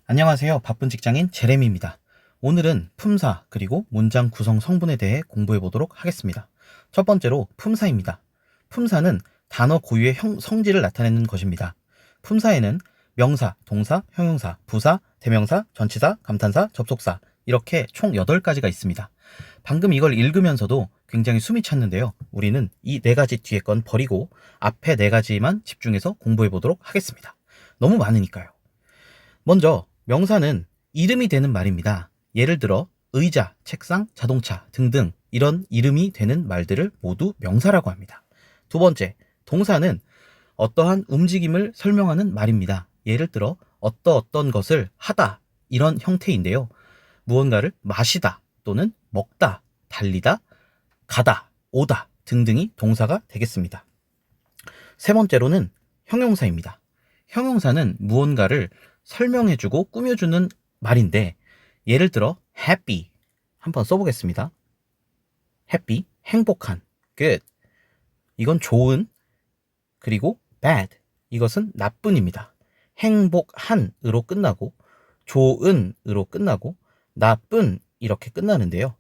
안녕하세요. 바쁜 직장인 제레미입니다. 오늘은 품사 그리고 문장 구성 성분에 대해 공부해 보도록 하겠습니다. 첫 번째로 품사입니다. 품사는 단어 고유의 성질을 나타내는 것입니다. 품사에는 명사, 동사, 형용사, 부사, 대명사, 전치사, 감탄사, 접속사 이렇게 총 8가지가 있습니다. 방금 이걸 읽으면서도 굉장히 숨이 찼는데요. 우리는 이 4가지 뒤에 건 버리고 앞에 4가지만 집중해서 공부해 보도록 하겠습니다. 너무 많으니까요. 먼저 명사는 이름이 되는 말입니다. 예를 들어 의자, 책상, 자동차 등등 이런 이름이 되는 말들을 모두 명사라고 합니다. 두 번째, 동사는 어떠한 움직임을 설명하는 말입니다. 예를 들어 어떤 것을 하다 이런 형태인데요. 무언가를 마시다 또는 먹다, 달리다, 가다, 오다 등등이 동사가 되겠습니다. 세 번째로는 형용사입니다. 형용사는 무언가를 설명해주고 꾸며주는 말인데 예를 들어 happy 한번 써보겠습니다. happy, 행복한, good 이건 좋은, 그리고 bad 이것은 나쁜입니다. 행복한으로 끝나고 좋은으로 끝나고 나쁜 이렇게 끝나는데요.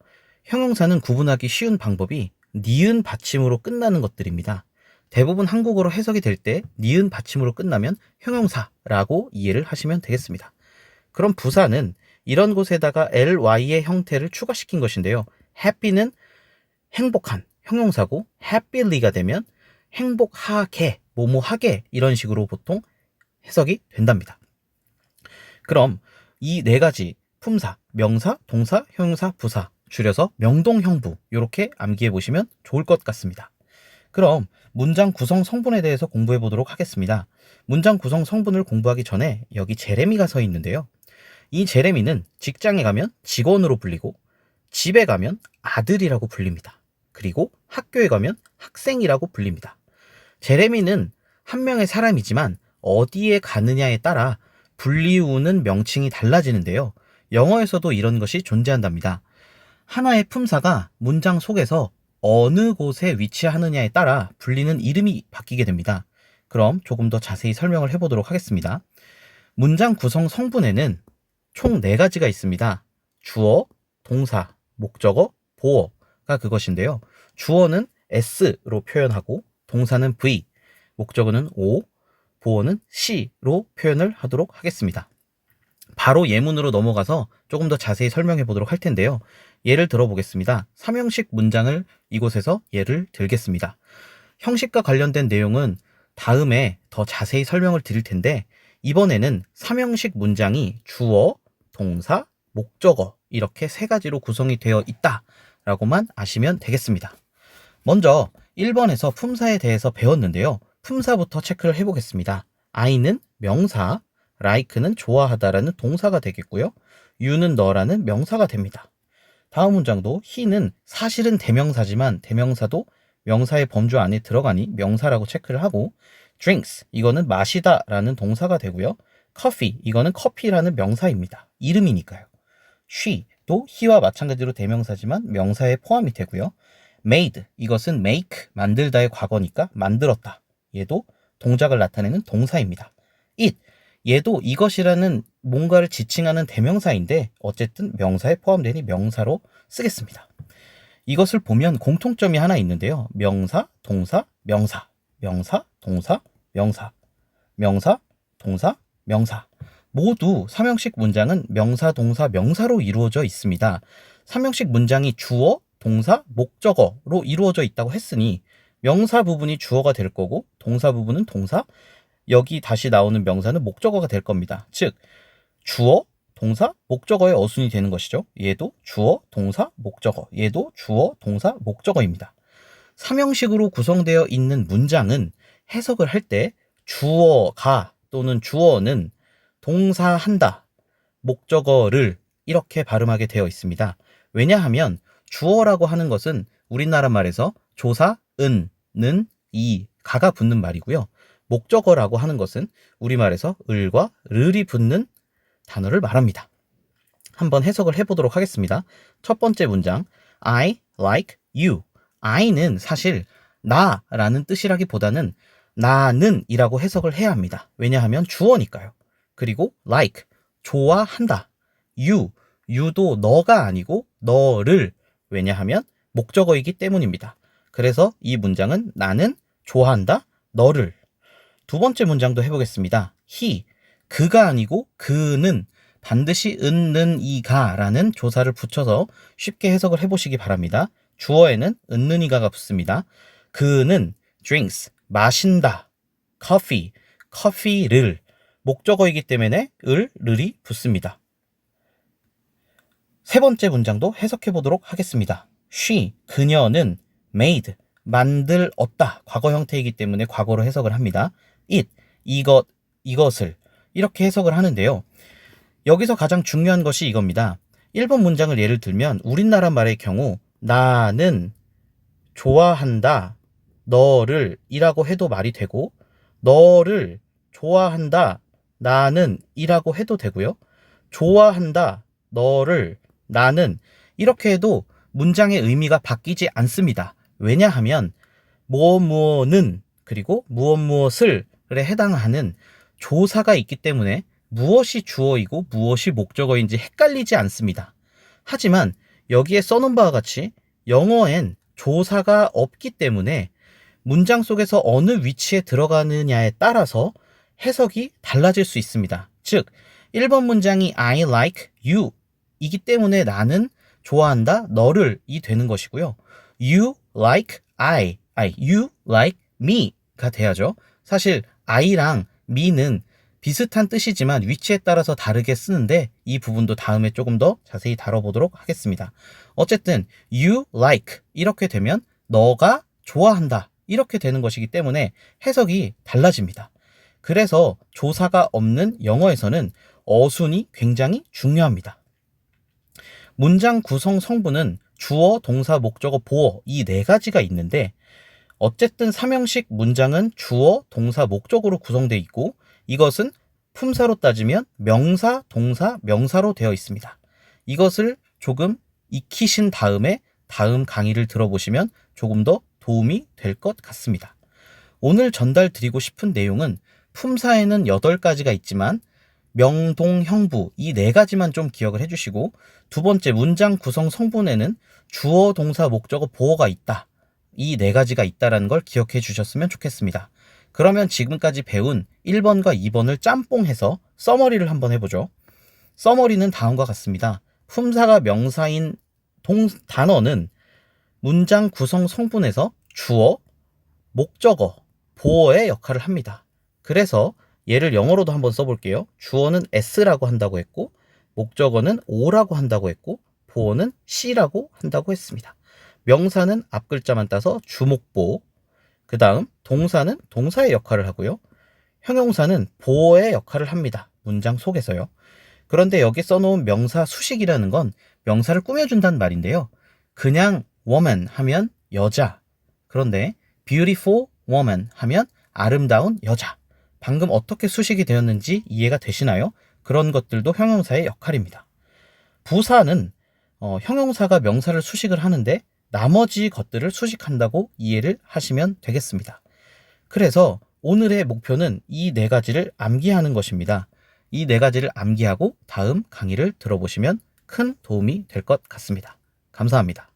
형용사는 구분하기 쉬운 방법이 니은 받침으로 끝나는 것들입니다. 대부분 한국어로 해석이 될 때 니은 받침으로 끝나면 형용사라고 이해를 하시면 되겠습니다. 그럼 부사는 이런 곳에다가 ly의 형태를 추가시킨 것인데요. happy는 행복한 형용사고 happyly가 되면 행복하게, 뭐뭐하게 이런 식으로 보통 해석이 된답니다. 그럼 이 4가지 품사, 명사, 동사, 형용사, 부사 줄여서 명동형부 이렇게 암기해 보시면 좋을 것 같습니다. 그럼 문장 구성 성분에 대해서 공부해 보도록 하겠습니다. 문장 구성 성분을 공부하기 전에 여기 제레미가 서 있는데요. 이 제레미는 직장에 가면 직원으로 불리고 집에 가면 아들이라고 불립니다. 그리고 학교에 가면 학생이라고 불립니다. 제레미는 한 명의 사람이지만 어디에 가느냐에 따라 불리우는 명칭이 달라지는데요. 영어에서도 이런 것이 존재한답니다. 하나의 품사가 문장 속에서 어느 곳에 위치하느냐에 따라 불리는 이름이 바뀌게 됩니다. 그럼 조금 더 자세히 설명을 해보도록 하겠습니다. 문장 구성 성분에는 총 4가지가 있습니다. 주어, 동사, 목적어, 보어가 그것인데요. 주어는 S로 표현하고 동사는 V, 목적어는 O, 보어는 C로 표현을 하도록 하겠습니다. 바로 예문으로 넘어가서 조금 더 자세히 설명해 보도록 할 텐데요. 예를 들어보겠습니다. 3형식 문장을 이곳에서 예를 들겠습니다. 형식과 관련된 내용은 다음에 더 자세히 설명을 드릴 텐데 이번에는 3형식 문장이 주어, 동사, 목적어 이렇게 3가지로 구성이 되어 있다라고만 아시면 되겠습니다. 먼저 1번에서 품사에 대해서 배웠는데요. 품사부터 체크를 해보겠습니다. I는 명사, like는 좋아하다라는 동사가 되겠고요. you는 너라는 명사가 됩니다. 다음 문장도 he는 사실은 대명사지만 대명사도 명사의 범주 안에 들어가니 명사라고 체크를 하고 drinks 이거는 마시다 라는 동사가 되고요. coffee 이거는 커피라는 명사입니다. 이름이니까요. she도 he와 마찬가지로 대명사지만 명사에 포함이 되고요. made 이것은 make 만들다의 과거니까 만들었다. 얘도 동작을 나타내는 동사입니다. it 얘도 이것이라는 뭔가를 지칭하는 대명사인데 어쨌든 명사에 포함되니 명사로 쓰겠습니다. 이것을 보면 공통점이 하나 있는데요. 명사, 동사, 명사, 명사, 동사, 명사, 명사, 동사, 명사 모두 3형식 문장은 명사, 동사, 명사로 이루어져 있습니다. 3형식 문장이 주어, 동사, 목적어로 이루어져 있다고 했으니 명사 부분이 주어가 될 거고 동사 부분은 동사, 여기 다시 나오는 명사는 목적어가 될 겁니다. 즉 주어, 동사, 목적어의 어순이 되는 것이죠. 얘도 주어, 동사, 목적어, 얘도 주어, 동사, 목적어입니다. 3형식으로 구성되어 있는 문장은 해석을 할 때 주어가 또는 주어는 동사한다, 목적어를 이렇게 발음하게 되어 있습니다. 왜냐하면 주어라고 하는 것은 우리나라 말에서 조사, 은, 는, 이, 가가 붙는 말이고요. 목적어라고 하는 것은 우리말에서 을과 르이 붙는 단어를 말합니다. 한번 해석을 해보도록 하겠습니다. 첫 번째 문장 I like you. I는 사실 나라는 뜻이라기보다는 나는 이라고 해석을 해야 합니다. 왜냐하면 주어니까요. 그리고 like 좋아한다. you도 너가 아니고 너를, 왜냐하면 목적어이기 때문입니다. 그래서 이 문장은 나는 좋아한다 너를. 두 번째 문장도 해보겠습니다. 그가 아니고 그는 반드시 은 이가라는 조사를 붙여서 쉽게 해석을 해보시기 바랍니다. 주어에는 은 이가가 붙습니다. 그는 drinks, 마신다. 커피를, 목적어이기 때문에 을이 붙습니다. 세 번째 문장도 해석해 보도록 하겠습니다. 그녀는 made, 만들었다. 과거 형태이기 때문에 과거로 해석을 합니다. 이것을 이렇게 해석을 하는데요. 여기서 가장 중요한 것이 이겁니다. 1번 문장을 예를 들면 우리나라 말의 경우 나는 좋아한다 너를 이라고 해도 말이 되고, 너를 좋아한다 나는 이라고 해도 되고요. 좋아한다 너를 나는 이렇게 해도 문장의 의미가 바뀌지 않습니다. 왜냐하면 무엇는 그리고 무엇을에 해당하는 조사가 있기 때문에 무엇이 주어이고 무엇이 목적어인지 헷갈리지 않습니다. 하지만 여기에 써놓은 바와 같이 영어엔 조사가 없기 때문에 문장 속에서 어느 위치에 들어가느냐에 따라서 해석이 달라질 수 있습니다. 즉 1번 문장이 I like you 이기 때문에 나는 좋아한다 너를 이 되는 것이고요. You like you like me가 돼야죠. 사실 I랑 me는 비슷한 뜻이지만 위치에 따라서 다르게 쓰는데 이 부분도 다음에 조금 더 자세히 다뤄보도록 하겠습니다. 어쨌든 you like 이렇게 되면 너가 좋아한다 이렇게 되는 것이기 때문에 해석이 달라집니다. 그래서 조사가 없는 영어에서는 어순이 굉장히 중요합니다. 문장 구성 성분은 주어, 동사, 목적어, 보어 이 네 가지가 있는데 어쨌든 삼형식 문장은 주어, 동사, 목적으로 구성되어 있고 이것은 품사로 따지면 명사, 동사, 명사로 되어 있습니다. 이것을 조금 익히신 다음에 다음 강의를 들어보시면 조금 더 도움이 될 것 같습니다. 오늘 전달드리고 싶은 내용은 품사에는 8가지가 있지만 명동, 형부 이 4가지만 좀 기억을 해주시고 두 번째 문장 구성 성분에는 주어, 동사, 목적어, 보어가 있다. 이 4가지가 있다는 걸 기억해 주셨으면 좋겠습니다. 그러면 지금까지 배운 1번과 2번을 짬뽕해서 서머리를 한번 해보죠. 서머리는 다음과 같습니다. 품사가 명사인 단어는 문장 구성 성분에서 주어, 목적어, 보어의 역할을 합니다. 그래서 얘를 영어로도 한번 써볼게요. 주어는 S라고 한다고 했고 목적어는 O라고 한다고 했고 보어는 C라고 한다고 했습니다. 명사는 앞글자만 따서 주목보, 그 다음 동사는 동사의 역할을 하고요. 형용사는 보어의 역할을 합니다. 문장 속에서요. 그런데 여기 써놓은 명사 수식이라는 건 명사를 꾸며준다는 말인데요. 그냥 woman 하면 여자, 그런데 beautiful woman 하면 아름다운 여자. 방금 어떻게 수식이 되었는지 이해가 되시나요? 그런 것들도 형용사의 역할입니다. 부사는 형용사가 명사를 수식을 하는데 나머지 것들을 수식한다고 이해를 하시면 되겠습니다. 그래서 오늘의 목표는 이 4가지를 암기하는 것입니다. 이 4가지를 암기하고 다음 강의를 들어보시면 큰 도움이 될 것 같습니다. 감사합니다.